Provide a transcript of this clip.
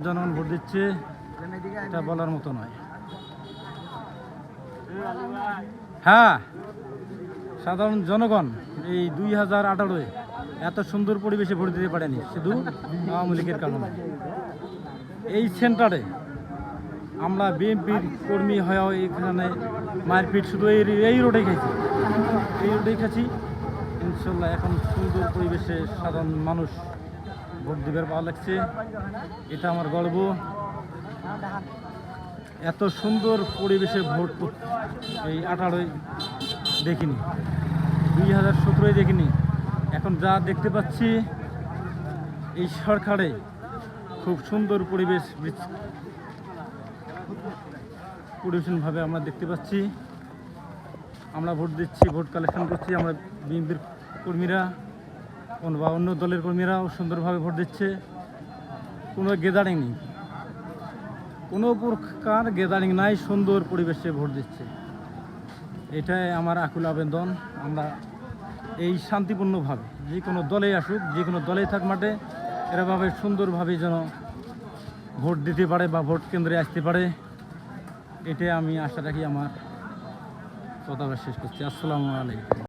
জনগণ ভোট দিচ্ছে, এটা বলার মতো নয়। হ্যাঁ, সাধারণ জনগণ এই 2018-এ এত সুন্দর পরিবেশে ভোট দিতে পারেনি শুধু আওয়ামী লীগের কারণে। এই সেন্টারে আমরা বিএনপির কর্মী হয়েও এখানে মারপিট শুধু এই রোডে খেয়েছি, ইনশাল্লাহ এখন সুন্দর পরিবেশে সাধারণ মানুষ ভোট দিবার ভালো লাগছে, এটা আমার গর্ব। এত সুন্দর পরিবেশে ভোট এই 18-য় দেখিনি, 2017-য় দেখিনি। এখন যা দেখতে পাচ্ছি এই সরকারে খুব সুন্দর পরিবেশনভাবে আমরা দেখতে পাচ্ছি। আমরা ভোট দিচ্ছি, ভোট কালেকশন করছি, আমরা বিএনপির কর্মীরা বা অন্য দলের কর্মীরাও সুন্দরভাবে ভোট দিচ্ছে। কোনো গ্যাদারিং নেই, কোনো প্রকার গ্যাদারিং নাই, সুন্দর পরিবেশে ভোট দিচ্ছে। এটাই আমার আকুল আবেদন। আমরা এই শান্তিপূর্ণভাবে যে কোনো দলে আসুক, যে কোনো দলেই থাক মাঠে, এরভাবে সুন্দরভাবে যেন ভোট দিতে পারে বা ভোট কেন্দ্রে আসতে পারে, এটাই আমি আশা রাখি। আমার কথা শেষ করছি। আসসালামু আলাইকুম।